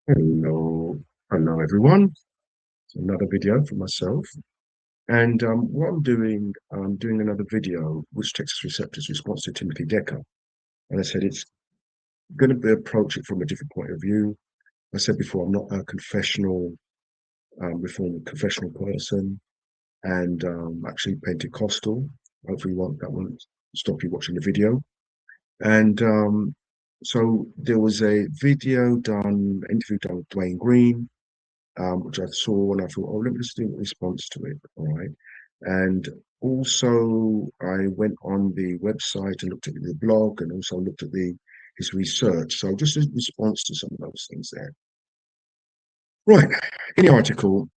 Hello everyone. It's another video for myself, and what I'm doing another video which Textus Receptus response to Timothy Decker, and I said it's going to be approach it from a different point of view. I said before I'm not a confessional, reformed confessional person, and actually Pentecostal. Hopefully, that won't stop you watching the video. And so there was a interview done with Dwayne Green, which I saw and I thought, oh, let me just do a response to it. All right. And also, I went on the website and looked at the blog and also looked at his research. So just a response to some of those things there. Right. In the article,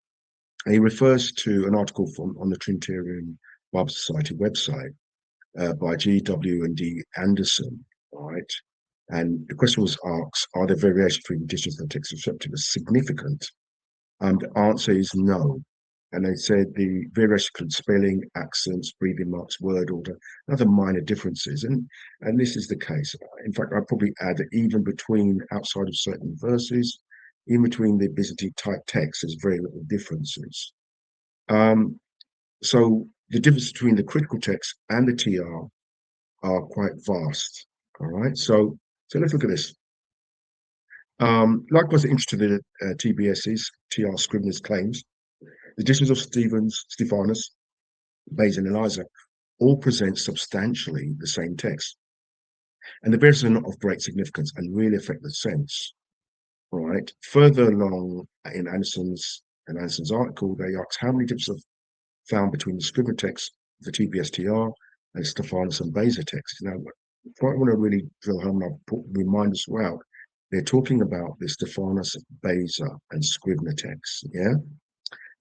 he refers to an article on the Trinitarian Bible Society website by G.W. and D. Anderson. All right. And the question was asked, are there variations between editions of the Textus Receptus significant? The answer is no. And they said the various spelling, accents, breathing marks, word order, other minor differences. And this is the case. In fact, I'd probably add that even between outside of certain verses, in between the Byzantine type texts, there's very little differences. So the difference between the critical text and the TR are quite vast. All right. So let's look at this. Likewise, interested in TBS's, TR Scribner's claims, the editions of Stephanus, Beza, and Eliza all present substantially the same text, and the variances are not of great significance and really affect the sense. All right. Further along in Anderson's article, they ask how many differences are found between the Scribner text, the TBS-TR, and Stephanus and Beza text. Now, if I want to really drill home, I'll remind us well. They're talking about the Stephanus, Beza, and Scribner texts, yeah?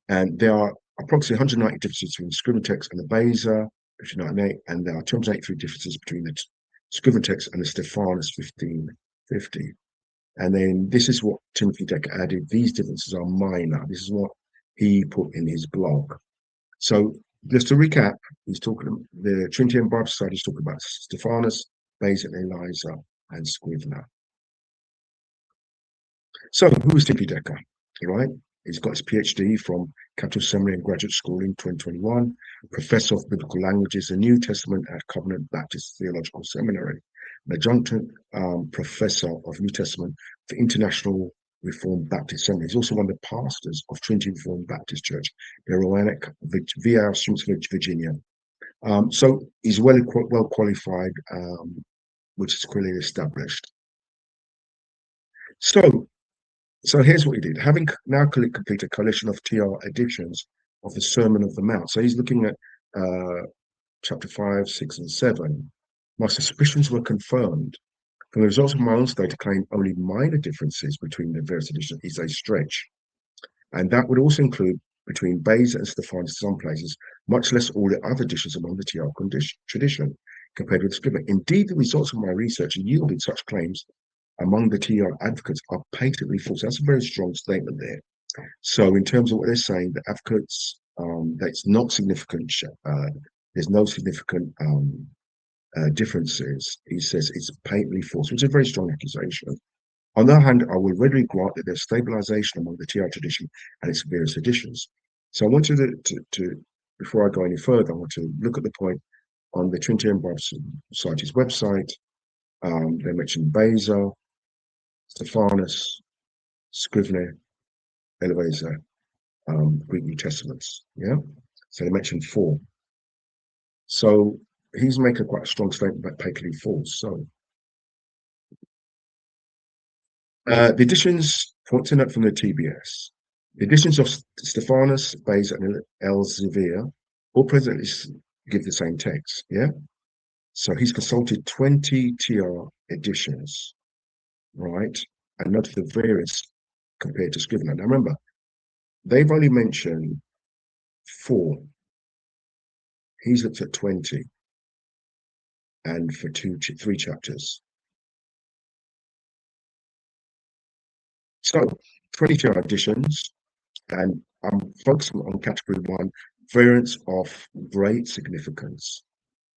And there are approximately 190 differences between the Scribner text and the Beza, 1598, and there are 283 differences between the Scribner text and the Stephanus, 1550. And then this is what Timothy Decker added. These differences are minor. This is what he put in his blog. So just to recap, he's talking, the Trinitarian Bible Society is talking about Stephanus, Beza, and Eliza, and Scrivener. So who is Timothy Decker? Right? He's got his PhD from Capital Seminary and Graduate School in 2021, Professor of Biblical Languages and New Testament at Covenant Baptist Theological Seminary, an adjunct Professor of New Testament for International Reformed Baptist Seminary. He's also one of the pastors of Trinity Reformed Baptist Church, Aroanic, via Virginia. So he's well qualified, which is clearly established. So here's what he did. Having now completed a collection of TR editions of the Sermon of the Mount. So he's looking at chapter 5, 6, and 7. My suspicions were confirmed. From the results of my own study to claim only minor differences between the various editions is a stretch. And that would also include between Beza and Stephanus in some places, much less all the other editions among the TR tradition compared with Scribner. Indeed, the results of my research yielded such claims among the TR advocates are patently false. That's a very strong statement there. So in terms of what they're saying, the advocates, that's not significant, there's no significant differences. He says it's patently false, which is a very strong accusation. On the other hand, I will readily grant that there's stabilization among the TR tradition and its various editions. So I want you to before I go any further, I want to look at the point on the Trinitarian Bible Society's website. They mentioned Beza, Stephanus, Scrivener, Eliza, Greek New Testaments. Yeah, so they mentioned 4. So he's making quite a strong statement about patently false. So the editions, point to note from the TBS, the editions of Stephanus, Beza, and Elzevir all presently give the same text. Yeah, so he's consulted 20 TR editions, right? And noted the variance compared to Scrivener. Now remember, they've only mentioned 4. He's looked at 20 and for 3 chapters. So 22 additions, and I'm focusing on category 1, variants of great significance.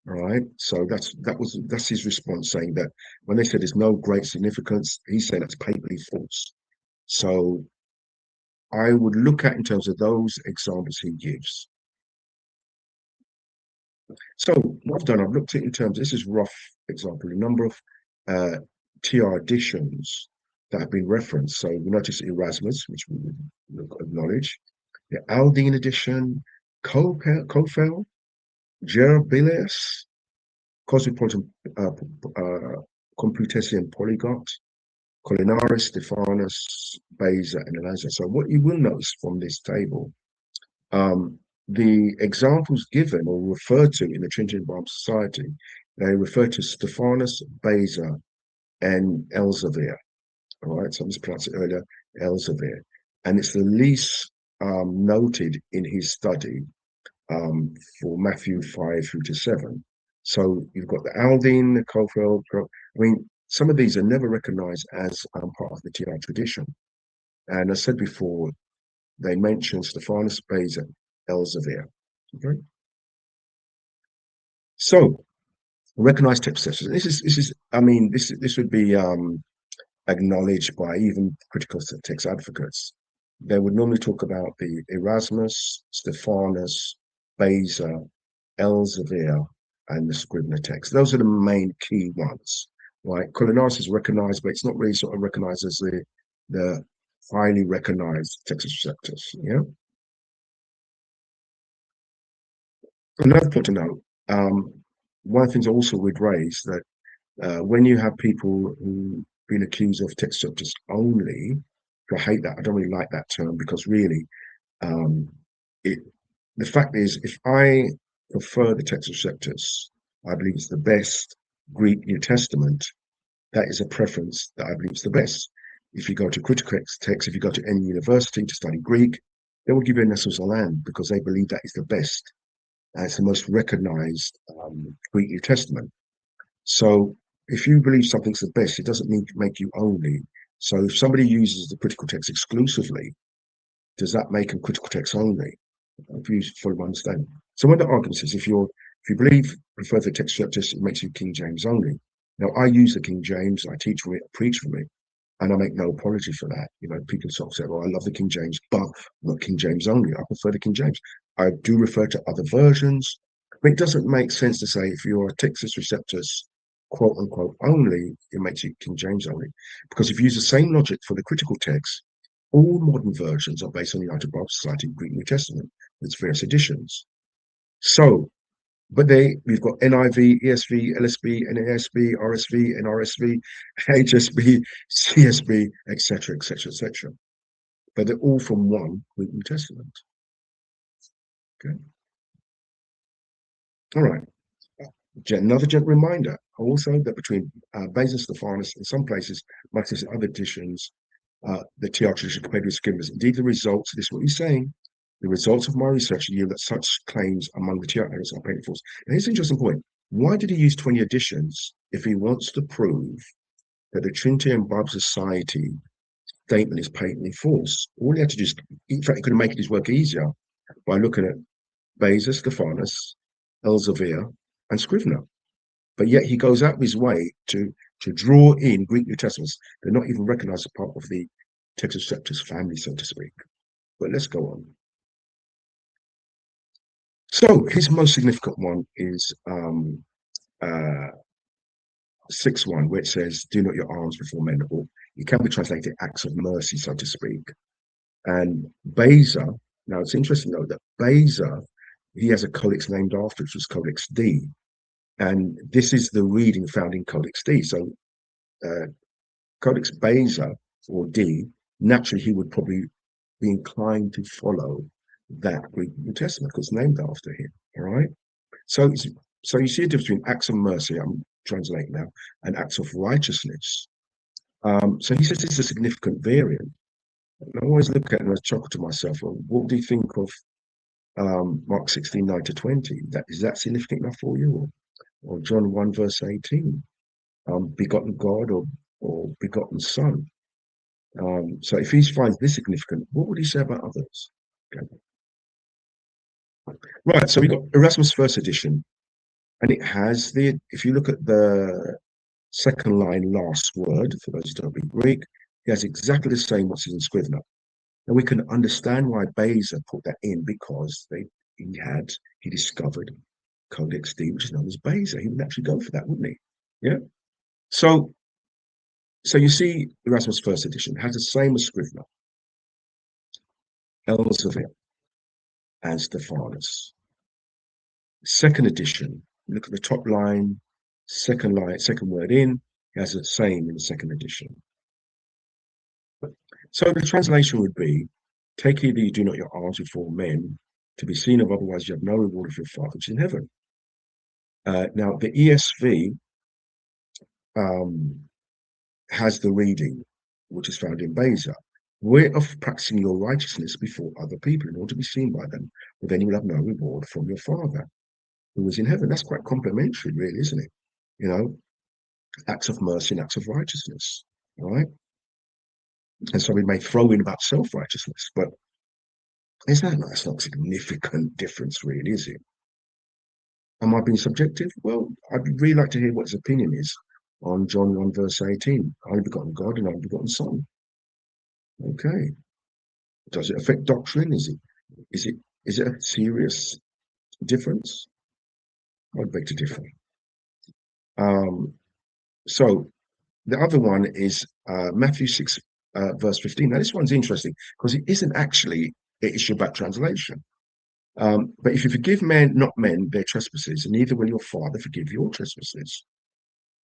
All right. So that's his response, saying that when they said there's no great significance, he's saying that's patently false. So I would look at in terms of those examples he gives. So what I've done, I've looked at in terms, this is rough example, a number of TR editions that have been referenced. So we notice Erasmus, which we would acknowledge, the Aldine edition, Kofel, Gerbileus, Cosmopolitan Complutensian Polyglot, Colinaris, Stephanus, Beza, and Eliza. So what you will notice from this table, the examples given or referred to in the Trinitarian Bible Society, they refer to Stephanus, Beza, and Elzevir. All right, so I mispronounced it earlier, Elzevir. And it's the least noted in his study for Matthew 5 through to 7. So you've got the Aldine, the Kofel. I mean, some of these are never recognized as part of the TR tradition. And as I said before, they mention Stephanus, Beza, Elzevir. Okay. So recognized text sessions. This is I mean, this would be acknowledged by even critical text advocates. They would normally talk about the Erasmus, Stephanus, Beza, Elzevir, and the Scribner text. Those are the main key ones. Right? Colinaris is recognized, but it's not really sort of recognized as the highly recognized Textus Receptus. Yeah. Another point to note, one of the things also would raise that when you have people who've been accused of Textus Receptus only, I hate that. I don't really like that term because really, the fact is, if I prefer the Textus Receptus, I believe it's the best Greek New Testament. That is a preference that I believe is the best. If you go to critical text, if you go to any university to study Greek, they will give you a Nessos Aland because they believe that is the best. It's the most recognized Greek New Testament. So if you believe something's the best, it doesn't mean to make you only. So if somebody uses the critical text exclusively, does that make them critical text only? If you fully understand. So one of the arguments is if you prefer the Textus Receptus, it makes you King James only. Now I use the King James, I teach from it, I preach from it, and I make no apology for that. You know, people sort of say, well, I love the King James, but I'm not King James only. I prefer the King James. I do refer to other versions, but it doesn't make sense to say if you're a Textus Receptus, quote unquote, only, it makes you King James only. Because if you use the same logic for the critical text, all modern versions are based on the United Bible Society Greek New Testament, with various editions. So, but we've got NIV, ESV, LSB, NASB, RSV, NRSV, HSB, CSB, etc., etc., etc. But they're all from one Greek New Testament. Okay. All right. Another gentle reminder also that between Beza and Stephanus, in some places, Matthew's other editions, the TR tradition compared with Scribner's. Indeed, the results, this is what he's saying, the results of my research yield that such claims among the TR errors are painful. Now, here's an interesting point. Why did he use 20 editions if he wants to prove that the Trinitarian Bible Society statement is patently false? All he had to do is, in fact, he could have made his work easier by looking at Beza, Stephanus, Elzevir, and Scrivener. But yet he goes out of his way to draw in Greek New Testaments. They're not even recognized as part of the Textus Receptus family, so to speak. But let's go on. So his most significant one is 6:1, where it says, "Do not your alms before men," or it can be translated acts of mercy, so to speak. And Beza, now it's interesting though that Beza, he has a codex named after, which was Codex D. And this is the reading found in Codex D. So Codex Beza or D, naturally he would probably be inclined to follow that Greek New Testament because it's named after him. All right. So you see a difference between acts of mercy, I'm translating now, and acts of righteousness. So he says this is a significant variant. And I always look at it and I chuckle to myself, well, what do you think of Mark 16:9 to 20? Is that significant enough for you? Or John 1 verse 18, begotten God or begotten Son. So if he finds this significant, what would he say about others? Okay. Right, so we got Erasmus first edition, and it has if you look at the second line last word, for those who don't read Greek, He has exactly the same what's in Scrivener. And we can understand why Beza put that in, because he discovered Codex D, which is known as Beza. He would actually go for that, wouldn't he? Yeah. So you see, Erasmus' first edition has the same as Scrivener, Elsevier, and Stephanus. Second edition, look at the top line, second word in, it has the same in the second edition. So the translation would be, take heed that you do not your alms before men to be seen of, otherwise you have no reward of your Father which is in heaven. Now, the ESV has the reading, which is found in Beza. Way of practicing your righteousness before other people in order to be seen by them, but then you will have no reward from your Father who is in heaven. That's quite complimentary, really, isn't it? You know, acts of mercy and acts of righteousness, right? And so we may throw in about self-righteousness, but that's not a significant difference, really, is it? Am I being subjective? Well, I'd really like to hear what his opinion is on John 1, verse 18. Only begotten God and only begotten Son. Okay. Does it affect doctrine? Is it a serious difference? I'd beg to differ. So the other one is Matthew 6, verse 15. Now, this one's interesting because it isn't actually an issue about translation. But if you forgive men, not men, their trespasses, neither will your Father forgive your trespasses.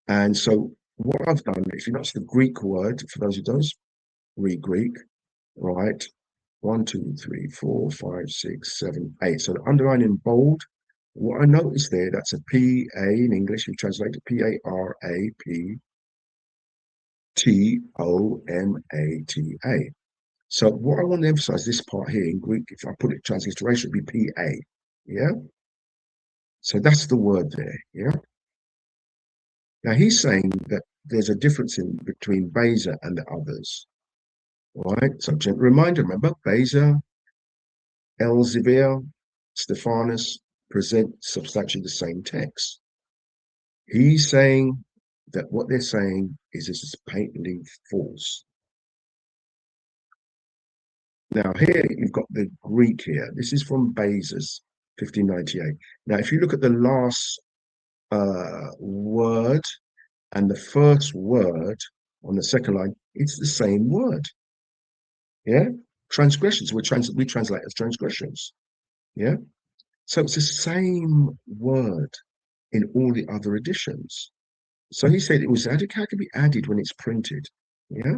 And so what I've done, if you notice the Greek word, for those who don't read Greek, right? 1, 2, 3, 4, 5, 6, 7, 8. So the underline in bold, what I noticed there, that's a P-A in English. We translate it P-A-R-A-P-T-O-M-A-T-A. So what I want to emphasize, this part here in Greek, if I put it transliteration, it would be P-A. Yeah? So that's the word there. Yeah? Now he's saying that there's a difference between Beza and the others. Right? So gentle reminder, remember, Beza, Elsevier, Stephanus present substantially the same text. He's saying that what they're saying is this is patently false. Now here you've got the Greek here. This is from Beza's 1598. Now if you look at the last word and the first word on the second line, it's the same word. Yeah, transgressions. We translate as transgressions. Yeah, so it's the same word in all the other editions. So he said it was added. How can it be added when it's printed? Yeah.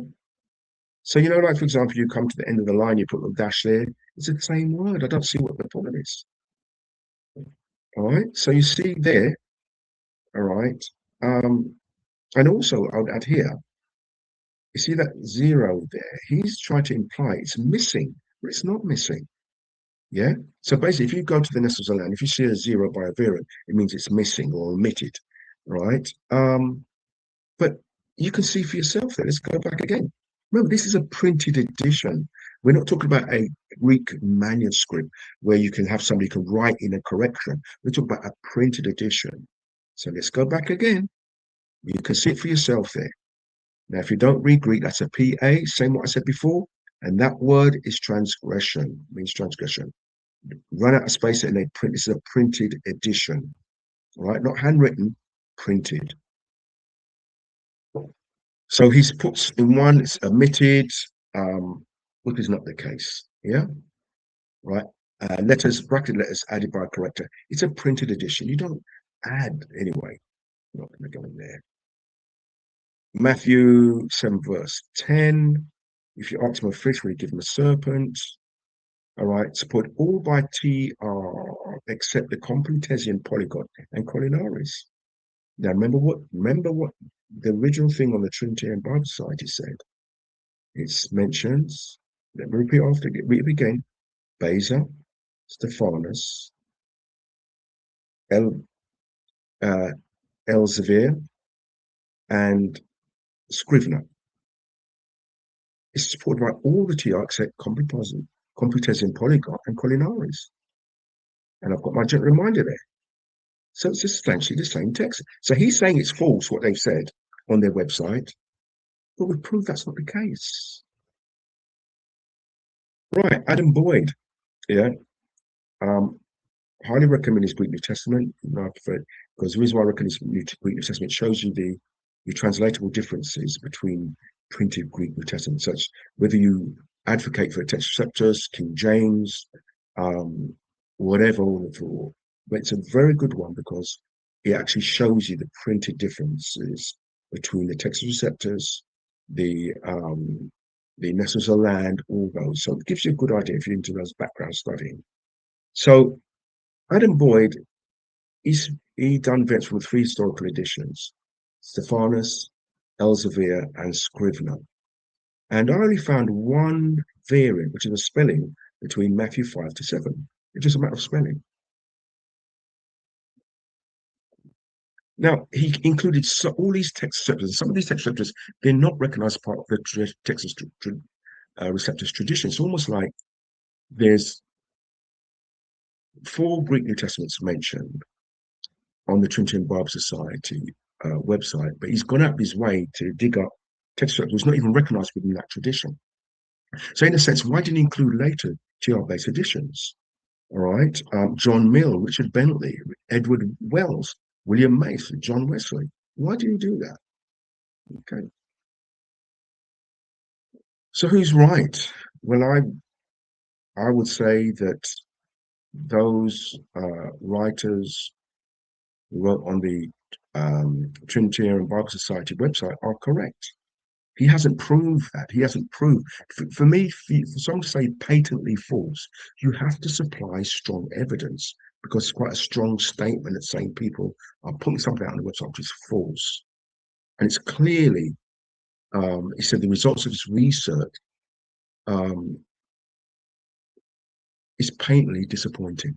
So like for example, you come to the end of the line, you put a dash there. It's the same word. I don't see what the problem is. All right. So you see there. All right. And also I would add here. You see that zero there? He's trying to imply it's missing, but it's not missing. Yeah. So basically, if you go to the Nestles of land, if you see a zero by a variant, it means it's missing or omitted, right? But you can see for yourself there. Let's go back again. Remember, this is a printed edition. We're not talking about a Greek manuscript where you can have somebody can write in a correction. We're talking about a printed edition. So let's go back again. You can see it for yourself there. Now, if you don't read Greek, that's a PA, same what I said before. And that word is transgression, means transgression. Run out of space and they print. This is a printed edition, right? Not handwritten, printed. So he's puts in one, it's omitted, which is not the case. Yeah, right. Bracket letters added by a corrector. It's a printed edition. You don't add anyway. I'm not going to go in there. Matthew 7, verse 10. If you ask him a fish, will you give him a serpent? All right, support all by TR except the Complutensian polygon and Collinaris. Now remember what the original thing on the Trinitarian Bible Society said. It mentions, let me repeat again, Beza, Stephanus, Elsevier, and Scrivener. It's supported by all the TR except Complutensian polygon and Collinaris. And I've got my gentle reminder there. So it's essentially the same text. So he's saying it's false what they've said on their website. But we've proved that's not the case. Right, Adam Boyd, yeah. Um, Highly recommend his Greek New Testament. I prefer, because the reason why I recommend his Greek New Testament, it shows you the translatable differences between printed Greek New Testament, such whether you advocate for a Textus Receptus, King James, um, whatever, but it's a very good one because it actually shows you the printed differences between the Textus Receptus, the Nessus of Land, all those. So it gives you a good idea if you're into those background studying. So Adam Boyd, he done events from three historical editions: Stephanus, Elzevir, and Scrivener. And I only found one variant, which is a spelling between Matthew 5 to 7. It's just a matter of spelling. Now, he included all these text receptors. Some of these text receptors, they're not recognized part of the Textus Receptus tradition. It's almost like there's 4 Greek New Testaments mentioned on the Trinitarian Bible Society website, but he's gone out of his way to dig up text receptors not even recognized within that tradition. So, in a sense, why didn't he include later TR-based editions? All right, John Mill, Richard Bentley, Edward Wells, William Mason, John Wesley. Why do you do that? Okay. So who's right? Well, I would say that those writers who wrote on the Trinitarian Bible Society website are correct. He hasn't proved that. He hasn't proved. For me, for someone to say patently false, you have to supply strong evidence because it's quite a strong statement that saying people are putting something out on the website which is false. And it's clearly, he said the results of his research um, is patently disappointing.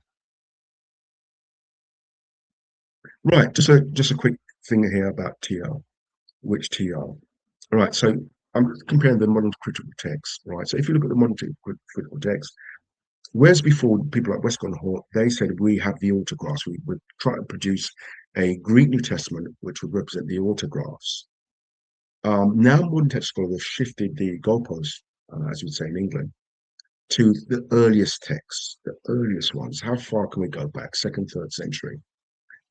Right, just a quick thing here about TR. Which TR? All right, so I'm comparing the modern critical text, right? So if you look at the modern critical text, whereas before people like Westcott and Hort, they said we have the autographs, we would try to produce a Greek New Testament which would represent the autographs. Now modern text scholars have shifted the goalposts, as we'd say in England, to the earliest texts, the earliest ones. How far can we go back? Second, third century.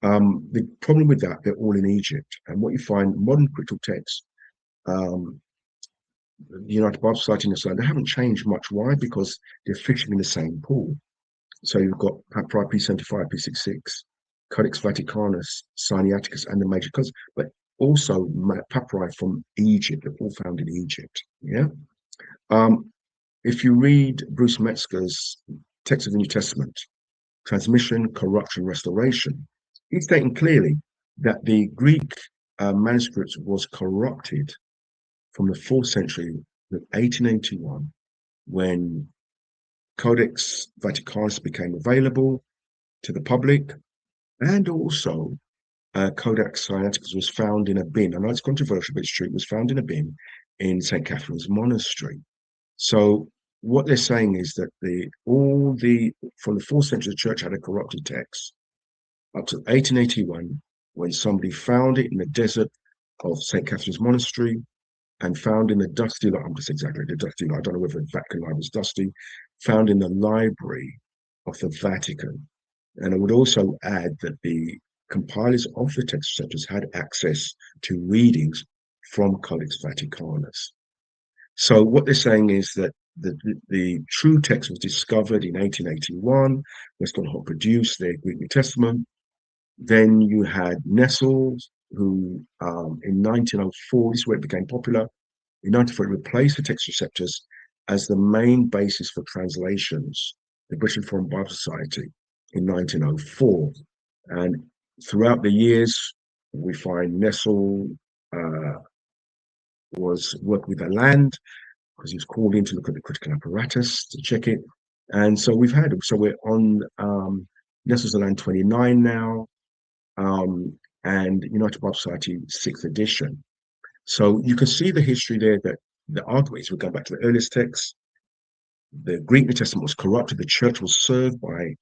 The problem with that, they're all in Egypt. And what you find, modern critical texts, um, the United Bible Society and so on, they haven't changed much. Why? Because they're fishing in the same pool. So you've got Papyri P75, P66, Codex Vaticanus, Sinaiticus, and the major codes, but also papyri from Egypt, they're all found in Egypt. Yeah. If you read Bruce Metzger's Text of the New Testament, Transmission, Corruption, Restoration, he's stating clearly that the Greek manuscript was corrupted from the 4th century, 1881, when Codex Vaticanus became available to the public, and also Codex Sinaiticus was found in a bin. I know it's controversial, but it's true. It was found in a bin in St. Catherine's Monastery. So what they're saying is that from the 4th century, the church had a corrupted text up to 1881, when somebody found it in the desert of St. Catherine's Monastery and found in the dusty, I'm just exaggerating, the dusty, I don't know whether the Vatican library was dusty, found in the library of the Vatican. And I would also add that the compilers of the Textus Receptus had access to readings from Codex Vaticanus. So what they're saying is that the true text was discovered in 1881. Westcott and Hort produced their Greek New Testament. Then you had Nestle, who in 1904, this is where it became popular. In 1904, it replaced the Textus Receptus as the main basis for translations, the British Foreign Bible Society in 1904. And throughout the years, we find Nestle was working with the land because he was called in to look at the critical apparatus to check it. And so we're on Nestle's the Land 29 now, and United Bible Society 6th edition. So you can see the history there that the argument is, we're going back to the earliest texts. The Greek New Testament was corrupted. The church was served by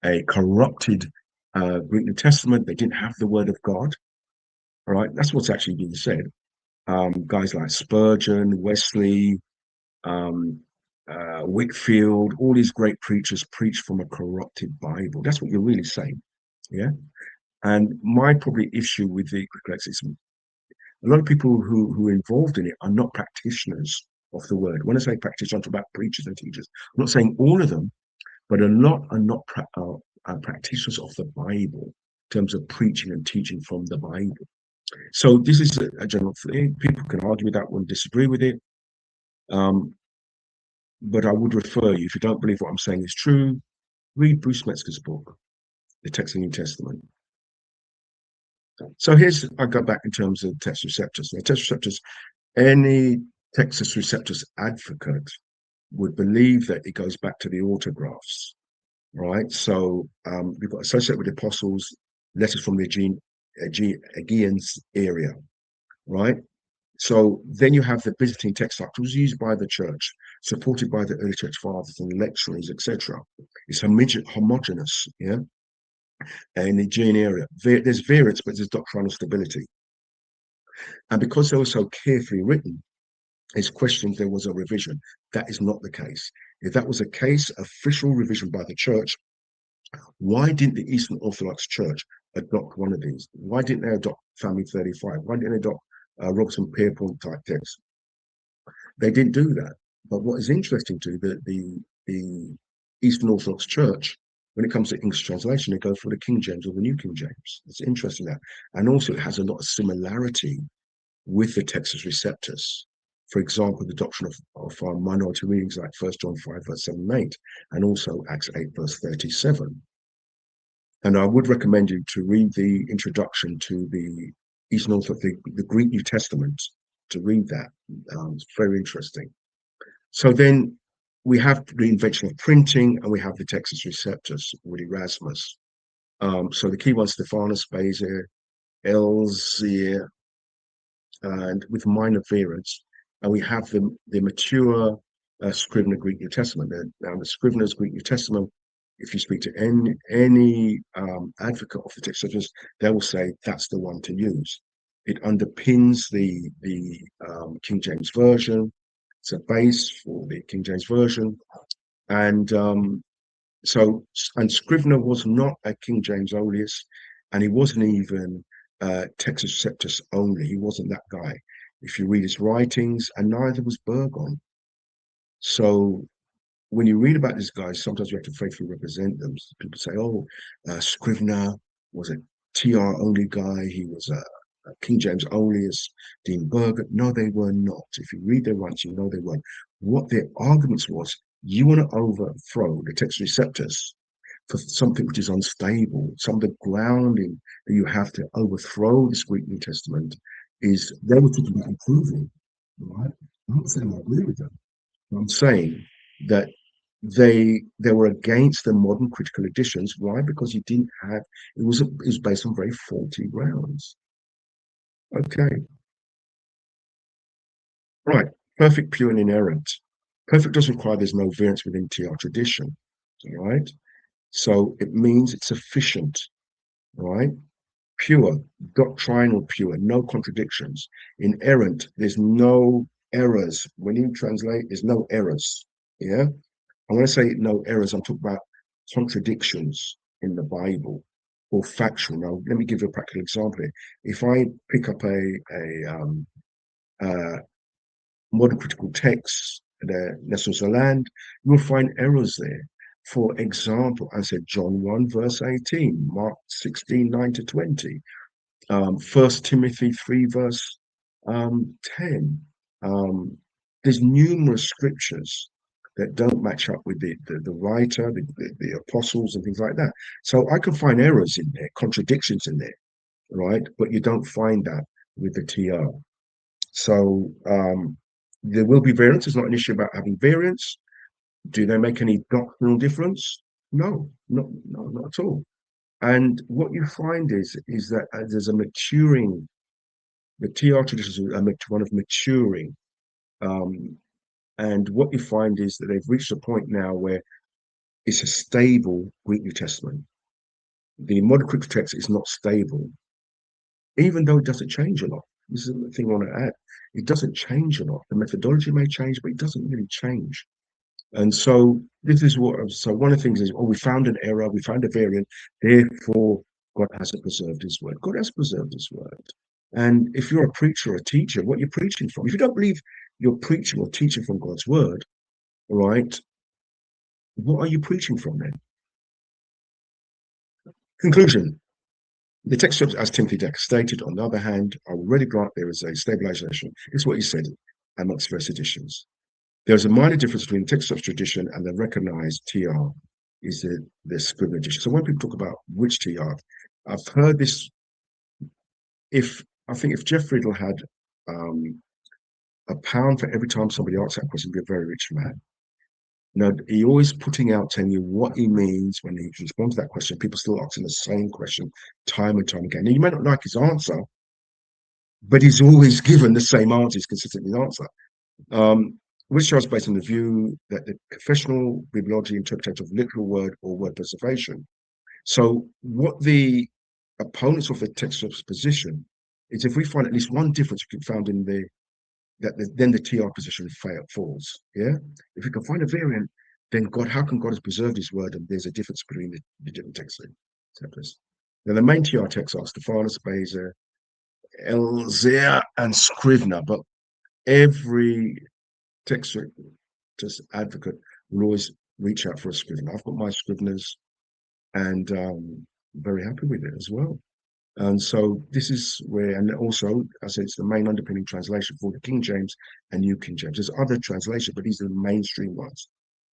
a corrupted Greek New Testament. They didn't have the word of God. All right, that's what's actually being said. Guys like Spurgeon, Wesley, um, Whitfield, all these great preachers preach from a corrupted Bible. That's what you're really saying. Yeah. And my probably issue with the critical exegesis, a lot of people who are involved in it are not practitioners of the word. When I say practitioners, I'm talking about preachers and teachers. I'm not saying all of them, but a lot are not practitioners of the Bible in terms of preaching and teaching from the Bible. So this is a general thing. People can argue with that one, disagree with it. Um, but I would refer you, if you don't believe what I'm saying is true, read Bruce Metzger's book, The Text of the New Testament. So I go back in terms of Textus Receptus. Now, Textus Receptus, any Textus Receptus advocate would believe that it goes back to the autographs, right? So we've got associated with the apostles, letters from the Aegean area, right? So then you have the Byzantine text, which was used by the church, supported by the early church fathers and lecturers, etc. It's homogeneous, yeah, in the Aegean area. There's variance, but there's doctrinal stability. And because they were so carefully written, it's questioned there was a revision. That is not the case. If that was a case, official revision by the church, why didn't the Eastern Orthodox Church adopt one of these? Why didn't they adopt Family 35? Why didn't they adopt Robertson Pierpont type text? They didn't do that. But what is interesting to the Eastern Orthodox Church, when it comes to English translation, they go for the King James or the New King James. It's interesting that. And also it has a lot of similarity with the Textus Receptus. For example, the doctrine of minority readings like 1 John 5, verse 7 and 8, and also Acts 8, verse 37. And I would recommend you to read the introduction to the Eastern Orthodox, the Greek New Testament, to read that. It's very interesting. So then we have the invention of printing, and we have the Textus Receptus with Erasmus. So the key ones, Stephanus, Beza, Elzir, and with minor variants. And we have the mature Scrivener Greek New Testament. Now, the Scrivener's Greek New Testament, if you speak to any advocate of the Textus, they will say that's the one to use. It underpins the King James Version. It's a base for the King James Version. And Scrivener was not a King James Oleus, and he wasn't even Textus Receptus only. He wasn't that guy. If you read his writings, and neither was Burgon. So when you read about these guys, sometimes you have to faithfully represent them. People say, "Oh, Scrivener was a TR only guy. He was a King James Oleus, Dean Burgon." No, they were not. If you read their writings, you know they weren't. What their arguments was, you want to overthrow the Textus Receptus for something which is unstable. Some of the grounding that you have to overthrow this Greek New Testament is they were talking about improving. Right? I'm not saying I agree with them. I'm saying that they were against the modern critical editions. Why? Because you didn't have it was based on very faulty grounds. Okay, right. Perfect, pure, and inerrant. Perfect doesn't require there's no variance within TR tradition. All right. So it means it's sufficient. Right. Pure, doctrinal pure, no contradictions. Inerrant, there's no errors. When you translate, there's no errors. Yeah. And when I say no errors, I'm talking about contradictions in the Bible or factual. Now, let me give you a practical example here. If I pick up uh, modern critical text, the Lessons of the Land, you will find errors there. For example, I said John 1, verse 18, Mark 16, 9 to 20, 1 Timothy 3, verse 10. There's numerous scriptures that don't match up with the writer, the apostles, and things like that. So I can find errors in there, contradictions in there, right? But you don't find that with the TR. So there will be variance. It's not an issue about having variance. Do they make any doctrinal difference? No, not at all. And what you find is that there's a maturing. The TR tradition is one of maturing. And what you find is that they've reached a point now where it's a stable Greek New Testament. The modern critical text is not stable, even though it doesn't change a lot. This is the thing I want to add. it doesn't change a lot. The methodology may change, but it doesn't really change. And so this is what, so one of the things is, oh, we found an error, we found a variant, therefore God hasn't preserved his word. God has preserved his word. And if you're a preacher or a teacher, what you're preaching from, if you don't believe you're preaching or teaching from God's word, right, what are you preaching from then? Conclusion. The text, as Timothy Decker stated, on the other hand, I will already grant there is a stabilization. It's what he said amongst various editions. There's a minor difference between Textus tradition and the recognized TR is the Scrivener edition. So when people talk about which TR, I've heard this. If I think if Jeff Riddle had £1 for every time somebody asks that question, he'd be a very rich man. You know, he always putting out telling you what he means when he responds to that question. People still asking the same question time and time again. Now, you may not like his answer, but he's always given the same answer. He's consistently answer. Which is based on the view that the confessional bibliology interpretation of literal word or word preservation. So what the opponents of the Textus position is, if we find at least one difference we can found in then the TR position falls. Yeah, if we can find a variant, then God, how can God has preserved his word and there's a difference between the different texts? Now the main TR texts are Stephanus, Beza, Elzea, and Scrivener, but every Textus advocate will always reach out for a Scrivener. I've got my Scriveners, and very happy with it as well. And so this is where, and also, I said, it's the main underpinning translation for the King James and New King James. There's other translations, but these are the mainstream ones.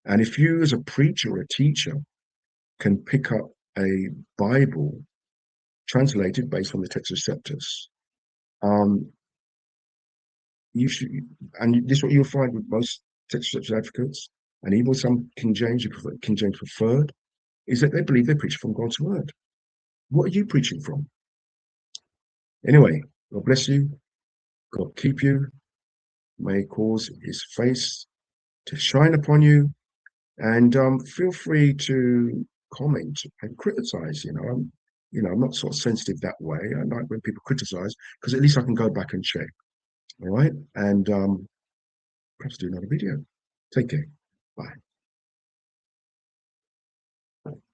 And if you, as a preacher or a teacher, can pick up a Bible translated based on the Textus Receptus, you should, and this is what you'll find with most Textus advocates, and even some King James, King James preferred, is that they believe they preach from God's word. What are you preaching from? Anyway, God bless you. God keep you. May he cause his face to shine upon you. And feel free to comment and criticize. I'm not sort of sensitive that way. I like when people criticize because at least I can go back and check. All right. And perhaps do another video. Take care. Bye.